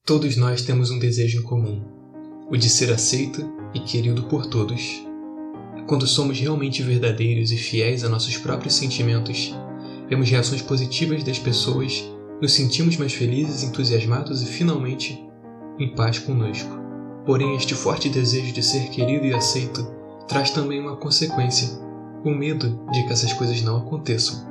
Todos nós temos um desejo em comum, o de ser aceito e querido por todos. Quando somos realmente verdadeiros e fiéis a nossos próprios sentimentos, vemos reações positivas das pessoas, nos sentimos mais felizes, entusiasmados e, finalmente, em paz conosco. Porém, este forte desejo de ser querido e aceito traz também uma consequência, o medo de que essas coisas não aconteçam.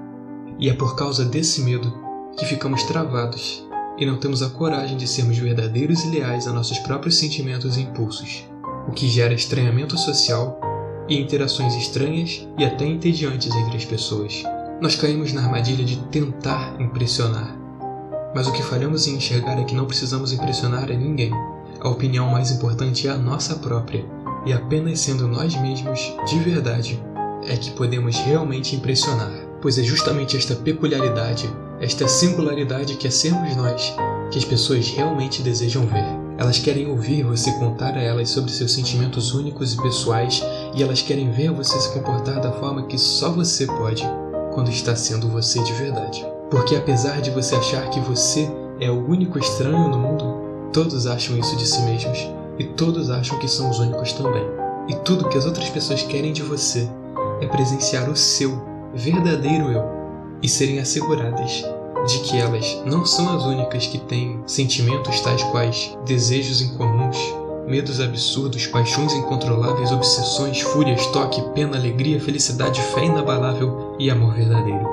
E é por causa desse medo que ficamos travados e não temos a coragem de sermos verdadeiros e leais a nossos próprios sentimentos e impulsos, o que gera estranhamento social e interações estranhas e até entediantes entre as pessoas. Nós caímos na armadilha de tentar impressionar, mas o que falhamos em enxergar é que não precisamos impressionar a ninguém. A opinião mais importante é a nossa própria, e apenas sendo nós mesmos de verdade é que podemos realmente impressionar, pois é justamente esta peculiaridade, esta singularidade que é sermos nós, que as pessoas realmente desejam ver. Elas querem ouvir você contar a elas sobre seus sentimentos únicos e pessoais, e elas querem ver você se comportar da forma que só você pode, quando está sendo você de verdade. Porque apesar de você achar que você é o único estranho no mundo, todos acham isso de si mesmos, e todos acham que são os únicos também. E tudo que as outras pessoas querem de você é presenciar o seu verdadeiro eu, e serem asseguradas de que elas não são as únicas que têm sentimentos tais quais desejos incomuns, medos absurdos, paixões incontroláveis, obsessões, fúrias, toque, pena, alegria, felicidade, fé inabalável e amor verdadeiro.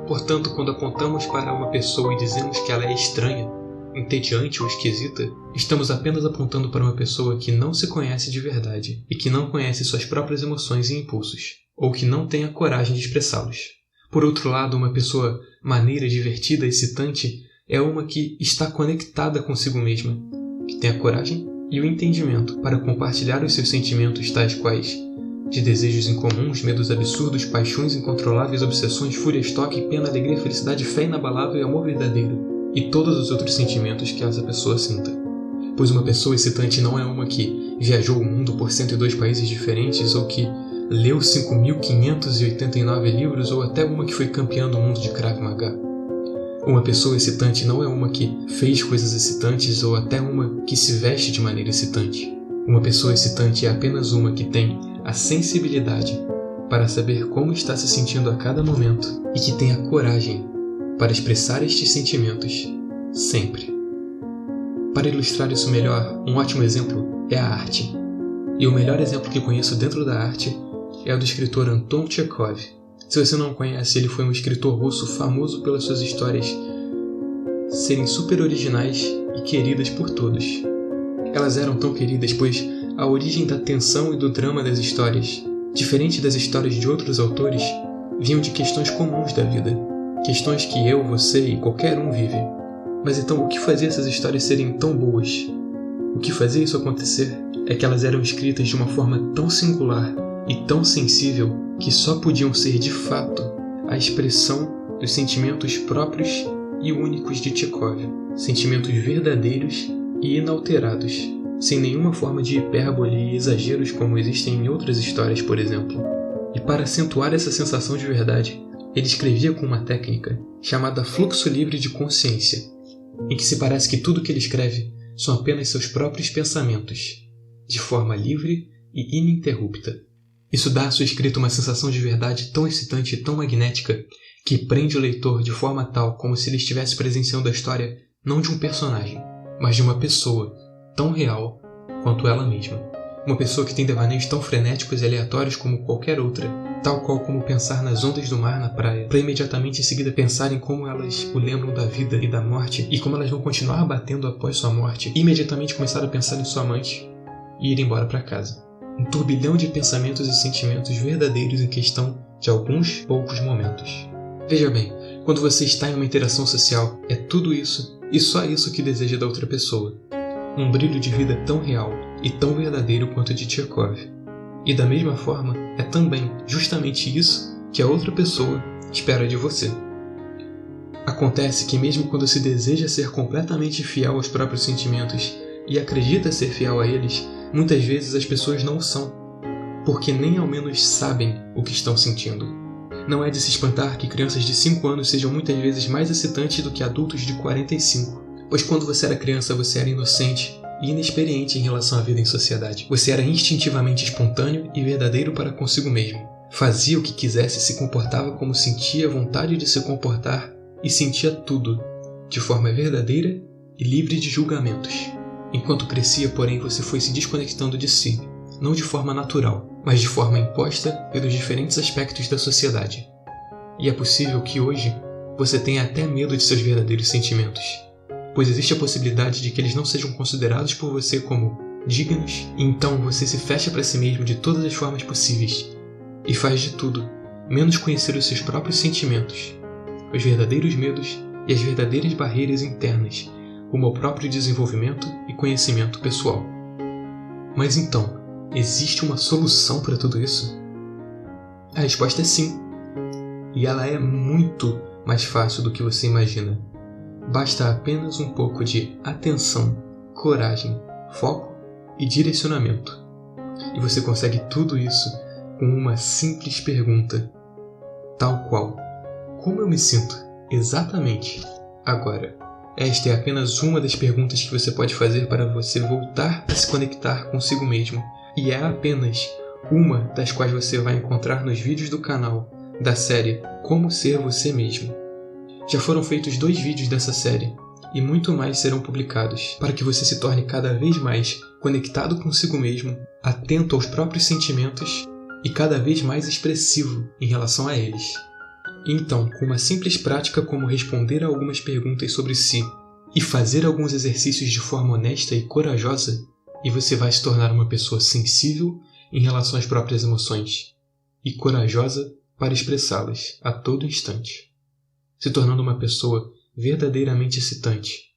Portanto, quando apontamos para uma pessoa e dizemos que ela é estranha, entediante ou esquisita, estamos apenas apontando para uma pessoa que não se conhece de verdade e que não conhece suas próprias emoções e impulsos, ou que não tem a coragem de expressá-los. Por outro lado, uma pessoa maneira, divertida, excitante é uma que está conectada consigo mesma, que tem a coragem e o entendimento para compartilhar os seus sentimentos tais quais de desejos incomuns, medos absurdos, paixões incontroláveis, obsessões, fúrias, toque, pena, alegria, felicidade, fé inabalável e amor verdadeiro, e todos os outros sentimentos que essa pessoa sinta. Pois uma pessoa excitante não é uma que viajou o mundo por 102 países diferentes ou que leu 5.589 livros ou até uma que foi campeã do mundo de Krav Maga. Uma pessoa excitante não é uma que fez coisas excitantes ou até uma que se veste de maneira excitante. Uma pessoa excitante é apenas uma que tem a sensibilidade para saber como está se sentindo a cada momento e que tem a coragem para expressar estes sentimentos sempre. Para ilustrar isso melhor, um ótimo exemplo é a arte. E o melhor exemplo que conheço dentro da arte é o do escritor Anton Chekhov. Se você não conhece, ele foi um escritor russo famoso pelas suas histórias serem super originais e queridas por todos. Elas eram tão queridas pois a origem da tensão e do drama das histórias, diferente das histórias de outros autores, vinham de questões comuns da vida, questões que eu, você e qualquer um vive. Mas então o que fazia essas histórias serem tão boas? O que fazia isso acontecer é que elas eram escritas de uma forma tão singular e tão sensível que só podiam ser de fato a expressão dos sentimentos próprios e únicos de Chekhov, sentimentos verdadeiros e inalterados, sem nenhuma forma de hipérbole e exageros como existem em outras histórias, por exemplo. E para acentuar essa sensação de verdade, ele escrevia com uma técnica chamada fluxo livre de consciência, em que se parece que tudo que ele escreve são apenas seus próprios pensamentos, de forma livre e ininterrupta. Isso dá à sua escrita uma sensação de verdade tão excitante e tão magnética que prende o leitor de forma tal como se ele estivesse presenciando a história não de um personagem, mas de uma pessoa tão real quanto ela mesma. Uma pessoa que tem devaneios tão frenéticos e aleatórios como qualquer outra, tal qual como pensar nas ondas do mar na praia, para imediatamente em seguida pensar em como elas o lembram da vida e da morte e como elas vão continuar batendo após sua morte, e imediatamente começar a pensar em sua amante e ir embora para casa. Um turbilhão de pensamentos e sentimentos verdadeiros em questão de alguns poucos momentos. Veja bem, quando você está em uma interação social, é tudo isso e só isso que deseja da outra pessoa. Um brilho de vida tão real e tão verdadeiro quanto o de Chekhov. E da mesma forma, é também justamente isso que a outra pessoa espera de você. Acontece que mesmo quando se deseja ser completamente fiel aos próprios sentimentos e acredita ser fiel a eles, muitas vezes as pessoas não o são, porque nem ao menos sabem o que estão sentindo. Não é de se espantar que crianças de 5 anos sejam muitas vezes mais excitantes do que adultos de 45, Pois quando você era criança, você era inocente e inexperiente em relação à vida em sociedade. Você era instintivamente espontâneo e verdadeiro para consigo mesmo. Fazia o que quisesse, se comportava como sentia vontade de se comportar e sentia tudo, de forma verdadeira e livre de julgamentos. Enquanto crescia, porém, você foi se desconectando de si, não de forma natural, mas de forma imposta pelos diferentes aspectos da sociedade. E é possível que hoje você tenha até medo de seus verdadeiros sentimentos, pois existe a possibilidade de que eles não sejam considerados por você como dignos, e então você se fecha para si mesmo de todas as formas possíveis e faz de tudo, menos conhecer os seus próprios sentimentos, os verdadeiros medos e as verdadeiras barreiras internas, rumo ao próprio desenvolvimento e conhecimento pessoal. Mas então, existe uma solução para tudo isso? A resposta é sim, e ela é muito mais fácil do que você imagina. Basta apenas um pouco de atenção, coragem, foco e direcionamento. E você consegue tudo isso com uma simples pergunta, tal qual: como eu me sinto exatamente agora? Esta é apenas uma das perguntas que você pode fazer para você voltar a se conectar consigo mesmo, e é apenas uma das quais você vai encontrar nos vídeos do canal da série Como Ser Você Mesmo. Já foram feitos 2 vídeos dessa série, e muito mais serão publicados, para que você se torne cada vez mais conectado consigo mesmo, atento aos próprios sentimentos e cada vez mais expressivo em relação a eles. Então, com uma simples prática como responder a algumas perguntas sobre si e fazer alguns exercícios de forma honesta e corajosa, e você vai se tornar uma pessoa sensível em relação às próprias emoções e corajosa para expressá-las a todo instante, se tornando uma pessoa verdadeiramente excitante,